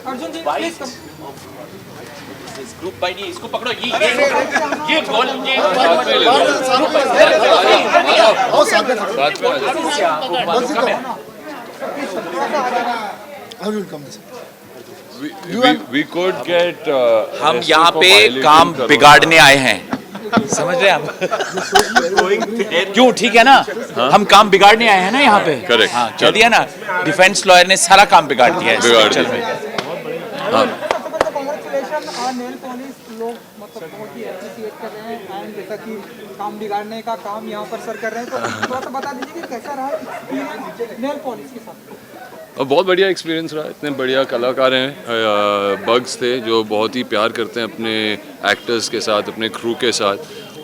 Arjun ji please come. Group bye नहीं, इसको पकड़ो। ये बॉल We could get हम यहाँ पे काम बिगाड़ने आए हैं, समझ रहे हैं आप? क्यों, ठीक है ना? हम काम बिगाड़ने आए हैं ना यहाँ पे। Correct. हाँ, कह दिया ना, डिफेंस लॉयर ने सारा काम बिगाड़ दिया है इस पिक्चर में। नेल पॉलिश लोग मतलब बहुत ही एप्रिशिएट कर रहे हैं, एंड जैसा कि काम बिगाड़ने का काम यहाँ पर सर कर रहे हैं, तो थोड़ा सा बता दीजिए कि कैसा रहा एक्सपीरियंस नेल पॉलिश के साथ? बहुत बढ़िया एक्सपीरियंस रहा। इतने बढ़िया कलाकार हैं, बग्स थे जो बहुत ही प्यार करते हैं अपने एक्टर्स के साथ, अपने क्रू के साथ,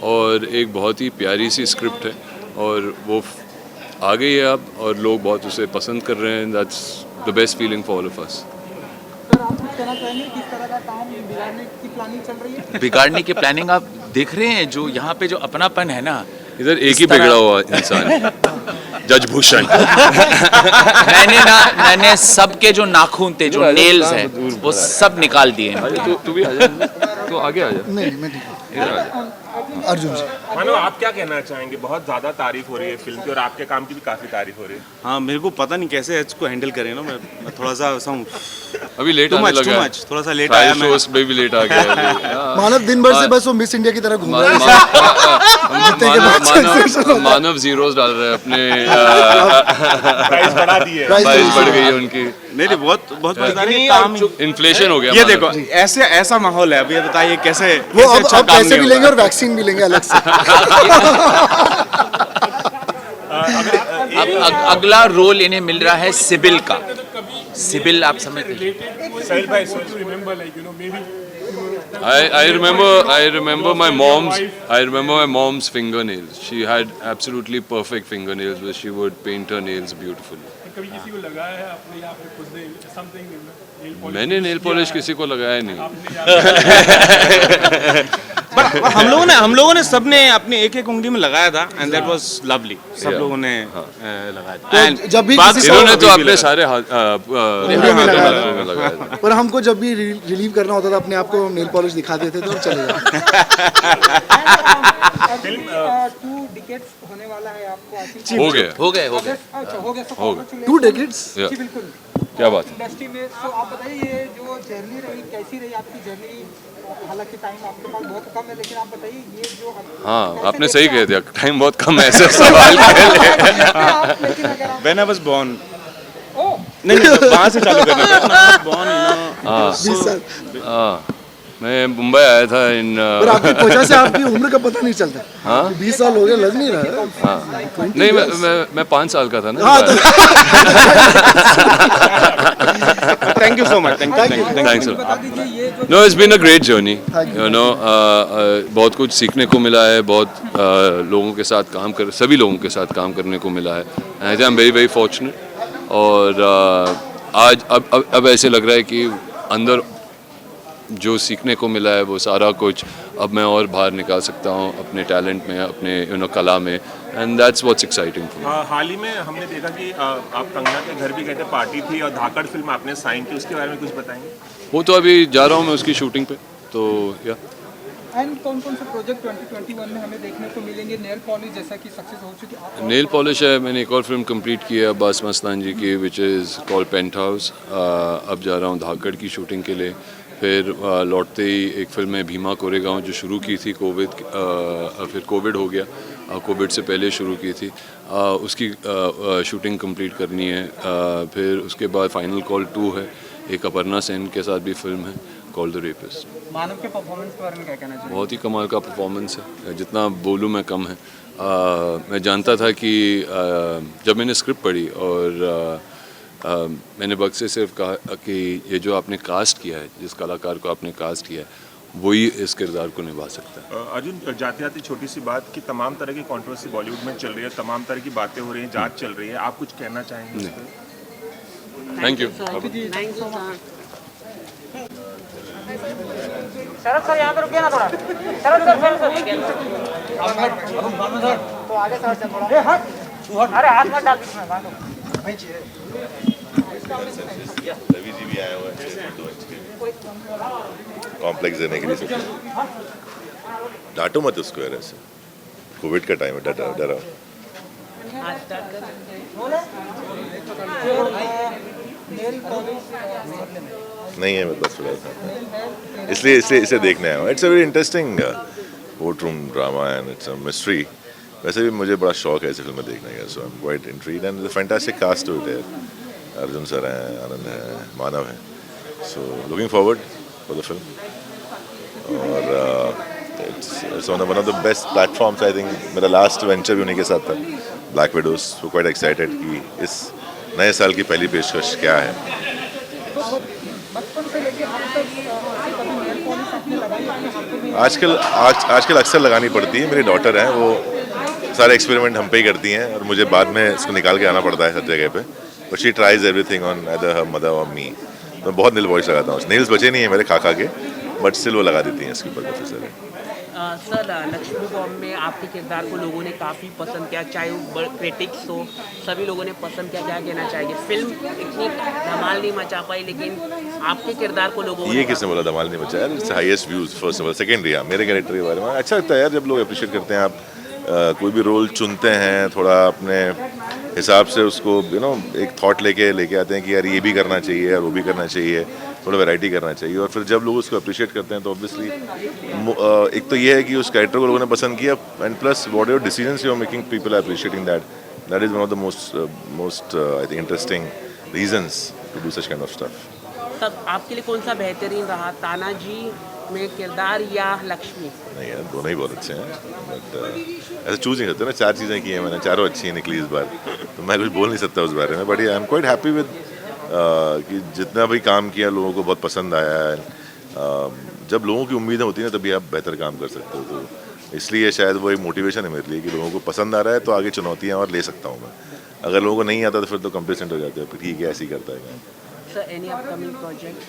और एक बहुत ही प्यारी सी स्क्रिप्ट है और वो आ गई है अब, और लोग बहुत उसे पसंद कर रहे हैं। That's the best feeling for all of us. Sir आप कुछ कहना चाहेंगे किस तरह का काम बिगाड़ने की प्लानिंग चल रही है? बिगाड़ने की प्लानिंग आप देख रहे हैं, जो यहाँ पे जो अपनापन है ना, इधर एक ही बिगड़ा हुआ इंसान है, जज भूषण। मैंने सबके जो नाखून थे, जो नेल्स हैं, वो सब निकाल दिए हैं। तू भी आ जा, तो आगे आ जा। नहीं मैं ठीक हूँ। अर्जुन जी मानो आप क्या कहना चाहेंगे? बहुत ज़्यादा तारीफ हो रही है फिल्म की और आपके काम की भी काफ़ी तारीफ हो रही है। हाँ, मेरे को पता नहीं कैसे इसको हैंडल करें ना। मैं थोड़ा सा ऐसा हूँ, अभी लेट आने लगा है, थोड़ा सा लेट आया मैं। शोज पे भी लेट आ गया। मानव दिन भर से बस वो मिस इंडिया की तरह घूम रहा है। मानव जीरोस डाल रहे हैं अपने, प्राइस बढ़ा दी है, प्राइस बढ़ गई है उनकी। नहीं बहुत काम, इन्फ्लेशन हो गया। ये देखो ऐसा माहौल है अभी, बताइए कैसे वो अब पैसे भी लेंगे और वैक्सीन भी लेंगे अलग से। अब अगला रोल इन्हें मिल रहा है सिबिल का। सिबिल आप समझते हैं? I remember my mom's fingernails. She had absolutely perfect fingernails where she would paint her nails beautifully. कभी किसी को लगाया है अपने यहाँ पे खुद ने something nail polish? मैंने नेल पॉलिश किसी को लगाया नहीं। हम लोगों ने सबने अपने एक एक उंगली में लगाया था, एंड दैट वाज लवली। सब लोगों ने लगाया था। तो जब भी इन्होंने तो अपने सारे लगाया था। पर हमको जब भी रिलीव करना होता था अपने आप को, नेल पॉलिश दिखा देते थे और चले जाते। फिल्म 2 डिकेड्स होने वाला है आपको। हो गया। अच्छा हो गया। 2 decades? जी बिल्कुल। क्या बात है। इंडस्ट्री में तो आप बताइए ये जो जर्नी रही, कैसी रही आपकी जर्नी? हालांकि टाइम आपके पास बहुत कम है, लेकिन आप बताइए ये जो हाँ, आपने सही कह दिया, टाइम बहुत कम है ऐसे सवाल के लिए। When I was born, नहीं वहाँ से चालू करना था। मैं मुंबई आया था पर आपकी त्वचा से आपकी उम्र का पता नहीं चलता। हाँ 20 साल हो गए, लग नहीं रहा। हाँ नहीं, मैं 5 साल का था ना। Thank you so much. Thanks. No, it's been a great journey, you know. बहुत कुछ सीखने को मिला है, बहुत लोगों के साथ सभी लोगों के साथ काम करने को मिला है। आई एम वेरी वेरी फॉर्चुनेट। और आज अब ऐसे लग रहा है कि अंदर जो सीखने को मिला है वो सारा कुछ अब मैं और बाहर निकाल सकता हूँ अपने टैलेंट में, अपने कला में, and that's what's exciting for me. हाल ही में हमने देखा कि आप कंगना के घर भी गए थे, पार्टी थी, और धाकड़ फिल्म आपने साइन की, उसके बारे में कुछ बताएंगे? वो तो अभी जा रहा हूँ मैं उसकी शूटिंग पे, तो या एंड कौन से प्रोजेक्ट 2021 में हमें देखने को मिलेंगे? नेल पॉलिश जैसा कि सक्सेस हो चुकी है। नेल पॉलिश है, मैंने एक और फिल्म कंप्लीट की है अब्बास मस्तान जी की, which is called paint house. अब जा रहा हूँ धाकड़ की शूटिंग के लिए। फिर लौटते ही एक फिल्म है भीमा कोरेगांव जो शुरू की थी फिर कोविड हो गया, कोविड से पहले शुरू की थी, उसकी शूटिंग कंप्लीट करनी है। फिर उसके बाद फाइनल कॉल 2 है, एक अपर्णा सेन के साथ भी फिल्म है कॉल्ड द रेपिस्ट। मानव के परफॉर्मेंस के बारे में क्या कहना चाहिए? बहुत ही कमाल का परफॉर्मेंस है, जितना बोलूँ मैं कम है। मैं जानता था कि जब मैंने स्क्रिप्ट पढ़ी और मैंने बग से सिर्फ कहा कि ये जो आपने कास्ट किया है, जिस कलाकार को आपने कास्ट किया है, वही इस किरदार को निभा सकता है। अर्जुन, जाते जाते छोटी सी बात कि तमाम तरह की कंट्रोवर्सी बॉलीवुड में चल रही है, तमाम तरह की बातें हो रही हैं, जांच चल रही है, आप कुछ कहना चाहेंगे? Thank you. शरद सर यहाँ पे रुकिए ना थोड़ा। शरद सर तो आगे सर से थोड़ा। अरे हाथ मत डाल बीच में बांधो। रवि जी भी आए हुए हैं 2 इंच के कॉम्प्लेक्स देने के लिए सब। डांटो मत उसको यार, ऐसे कोविड का टाइम है, डरा नेल पॉलिश नहीं है मेरे पास फिलहाल, इसलिए इसे देखने आया हूँ। It's a very interesting court room drama and it's a mystery. वैसे भी मुझे बड़ा शौक है ऐसी फिल्में देखने का, so I am quite intrigued and fantastic cast to it है। अर्जुन सर हैं, आनंद है, मानव है, so looking forward for the film. और it's one of the best platforms I think. मेरा लास्ट वेंचर भी उन्हीं के साथ था, black widows. So quite excited कि इस नए साल की पहली पेशकश क्या है। बचपन से लेके अब तक कभी नेल पॉलिश आपने लगाई अपने हाथों में? आजकल अक्सर लगानी पड़ती है। मेरी डॉटर है, वो सारे एक्सपेरिमेंट हम पे ही करती हैं और मुझे बाद में इसको निकाल के आना पड़ता है हर जगह पे। But she tries everything on either her mother और मी। तो मैं बहुत नेल पॉलिश लगाता हूँ। नेल्स बचे नहीं है मेरे खा के, बट स्टिल वो लगा देती हैं इसके ऊपर काफ़ी सारे। सर लक्ष्मी बॉम्ब में आपके किरदार को लोगों ने काफ़ी पसंद किया, चाहे वो क्रिटिक्स हो, सभी लोगों ने पसंद किया। क्या कहना चाहिए? फिल्म इतनी धमाल नहीं मचा पाई, लेकिन आपके किरदार को लोगों ये किसने बोला धमाल नहीं मचा? यार it's highest views first of all. Secondary मेरे कैरेक्टर के बारे में अच्छा लगता है यार जब लोग अप्रिशिएट करते हैं। आप कोई भी रोल चुनते हैं थोड़ा अपने हिसाब से उसको एक थॉट लेके आते हैं कि यार ये भी करना चाहिए यार वो भी करना चाहिए, थोड़ा वैरायटी करना चाहिए। और फिर जब लोग उसको अप्रिशिएट करते हैं तो ऑब्वियसली एक तो ये है कि उस कैरेक्टर को लोगों ने पसंद किया, and plus whatever decisions you are making people are appreciating that is one of the most I think interesting reasons to do such kind of stuff. तब आपके लिए कौन सा बेहतरीन रहा, तानाजी में किरदार या लक्ष्मी? नहीं यार दोनों ही बहुत अच्छे हैं, बट ऐसे चूज नहीं सकते ना। 4 चीज़ें की हैं मैंने, चारों अच्छी हैं निकली इस बार, तो मैं कुछ बोल नहीं सकता उस बारे में। But I am quite happy with कि जितना भी काम किया लोगों को बहुत पसंद आया है। जब लोगों की उम्मीदें होती हैं तभी आप बेहतर काम कर सकते हो, तो इसलिए शायद वो एक मोटिवेशन है मेरे लिए कि लोगों को पसंद आ रहा है तो आगे चुनौतियाँ और ले सकता हूँ मैं। अगर लोगों को नहीं आता तो फिर तो कंप्लेसेंट हो जाते हैं, ठीक है ऐसे ही करता है। Any upcoming project?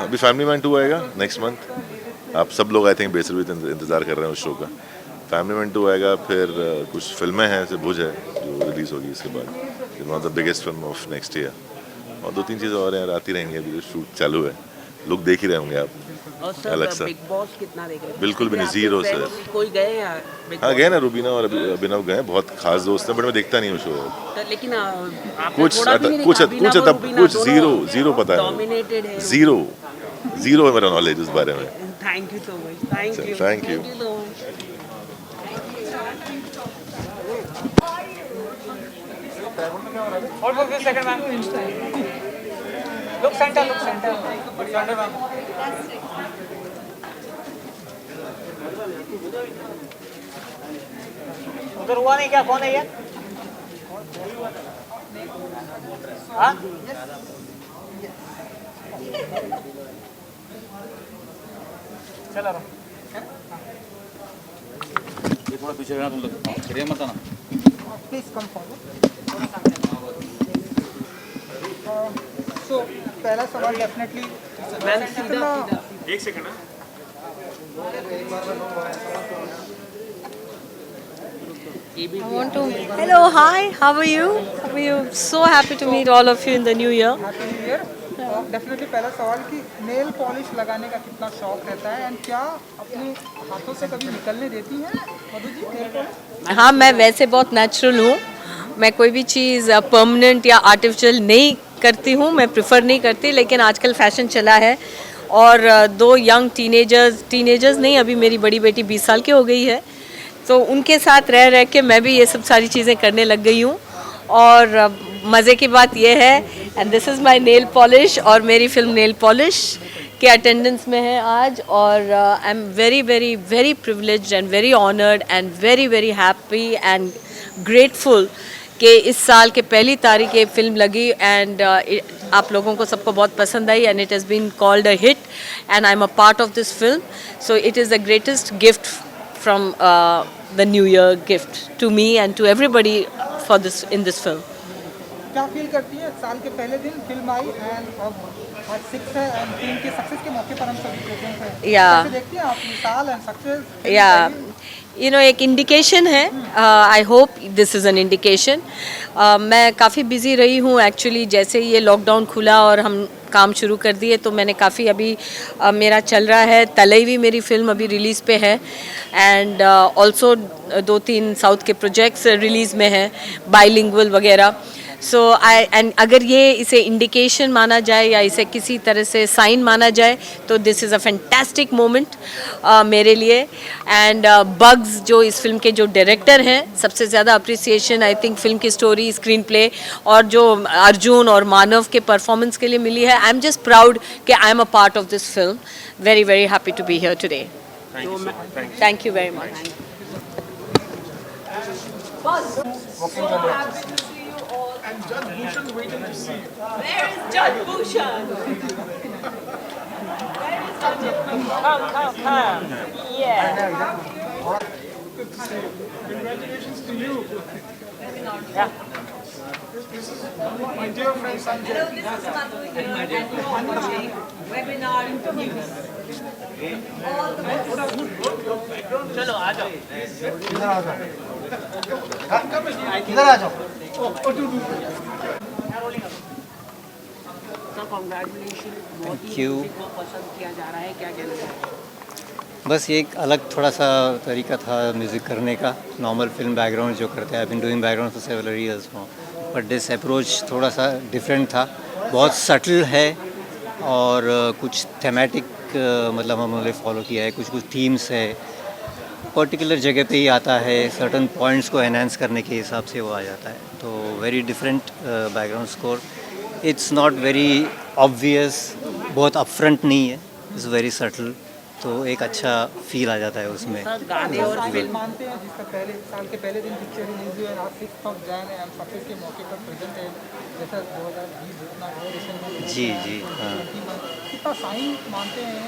अभी फैमिली मैन 2 आएगा नेक्स्ट मंथ। आप सब लोग आई थिंक बेसब्री से इंतज़ार कर रहे हैं उस शो का। फैमिली मैन 2 आएगा, फिर कुछ फिल्में हैं जैसे भुज है जो रिलीज़ होगी इसके बाद, one of the biggest film of next year. और 2-3 चीज़ें और हैं आती रहेंगी, अभी शूट चालू है, लोग देख ही रहे होंगे आप। और सर अलग सा बिग बॉस कितना देख रहे हैं? बिल्कुल भी नहीं, जीरो से। कोई गए या हाँ गए ना, रूबीना और अभिनव गए, बहुत खास दोस्त हैं, बट मैं देखता नहीं हूँ शो। लेकिन कुछ जीरो पता है, जीरो है मेरा नॉलेज उस बारे में। Thank you so much. Thank you. Hold for a second, ma'am. Look center, look center. Center, ma'am. उधर हुआ नहीं क्या? कौन है ये? हाँ? चलो रहो। थोड़ा पीछे रहना तुम लोग, खड़े मत आना। Please come forward. So पहला सवाल डेफिनेटली एक सेकंड ना। Hello, hi, how are you? How are you? So happy to meet all of you in the new year. Happy new year. Definitely पहला सवाल कि नेल पॉलिश लगाने का कितना शौक रहता है एंड क्या अपने हाथों से कभी निकलने देती हैं मधु जी नेल पॉलिश? हाँ, मैं वैसे बहुत नेचुरल हूँ। मैं कोई भी चीज़ परमानेंट या आर्टिफिशियल नहीं करती हूँ, मैं प्रेफर नहीं करती। लेकिन आजकल फैशन चला है और 2 यंग टीनेजर्स नहीं, अभी मेरी बड़ी बेटी 20 साल की हो गई है, तो उनके साथ रह के मैं भी ये सब सारी चीज़ें करने लग गई हूँ। और मज़े की बात यह है, and this is my nail polish, और मेरी फिल्म नेल पॉलिश के अटेंडेंस में है आज। और आई am very very very privileged and very honoured and very very happy and grateful कि इस साल के पहली तारीख ये फिल्म लगी एंड आप लोगों को सबको बहुत पसंद आई and it has been called a hit and I am a part of this film. So it is the greatest gift from the new year gift to me and to everybody for this in this film. क्या feel करती है? साल के पहले दिन film I and अब आज 6 है एंड फिल्म के सक्सेस के मौके पर हम सभी प्रेजेंट हैं। कैसे देखती हैं आप ये साल एंड सक्सेस? एक इंडिकेशन है. I hope this is an indication. मैं काफ़ी बिज़ी रही हूँ एक्चुअली. जैसे ये लॉकडाउन खुला और हम काम शुरू कर दिए तो मैंने काफ़ी अभी मेरा चल रहा है. तलैवी मेरी फिल्म अभी रिलीज़ पे है एंड ऑल्सो 2-3 साउथ के प्रोजेक्ट्स रिलीज़ में हैं, बाइलिंगुअल वगैरह. सो एंड अगर ये इसे इंडिकेशन माना जाए या इसे किसी तरह से साइन माना जाए तो this is a fantastic moment मेरे लिए. एंड बग्स जो इस फिल्म के जो डायरेक्टर हैं, सबसे ज़्यादा अप्रिसिएशन आई थिंक फिल्म की स्टोरी, स्क्रीन प्ले और जो अर्जुन और मानव के परफॉर्मेंस के लिए मिली है. आई एम जस्ट प्राउड कि I am a part of this film. Very very happy to be here today. Thank you very much. And Judge Bhushan waiting to see you. Where is Judge Bhushan? Where is Judge Bhushan? Come. Yeah. Good to see you. Congratulations to you. Yeah. This is my dear friend Sanjay. Hello, this is Madhu here, and you are watching Webinar News. All the best. चलो आ जाओ. इधर आ जाओ. Sir congratulation. बहुत ही को पसंद किया जा रहा है, क्या कहना चाहिए? बस ये एक अलग थोड़ा सा तरीका था म्यूज़िक करने का. नॉर्मल फिल्म बैकग्राउंड जो करते हैं, I been doing background for several years now, but this approach थोड़ा सा डिफरेंट था. बहुत सटल है और कुछ थेमेटिक मतलब हमने फॉलो किया है. कुछ थीम्स है, पर्टिकुलर जगह पे ही आता है, सर्टन पॉइंट्स को एनहांस करने के हिसाब से वो आ जाता है. तो very different background score. It's not very obvious, बहुत अपफ्रंट नहीं है, इट्स वेरी सटल. तो एक अच्छा फील आ जाता है उसमें. गाने और फिल्म मानते हैं जिसका पहले साल के पहले दिन पिक्चर रिलीज हुई है, आज 6 Jan है, सक्सेस के मौके पर प्रेजेंट है, जैसा 2020 जितना है रिसेंट. जी हाँ. कितना साइन मानते हैं,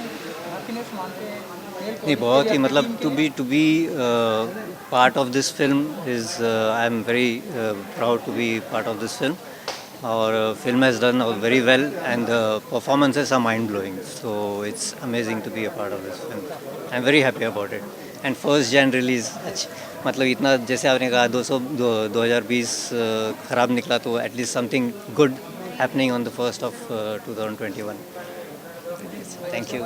हैप्पीनेस मानते हैं? नहीं, बहुत ही मतलब to be part of this film is I am very proud to be part of this film. और film has done very well and the performances are mind blowing. So it's amazing to be a part of this film. I am very happy about it. And 1 Jan release. अच्छा मतलब इतना जैसे आपने कहा 2020 ख़राब निकला, तो at least something good happening on the 1st of 2021. Thank you.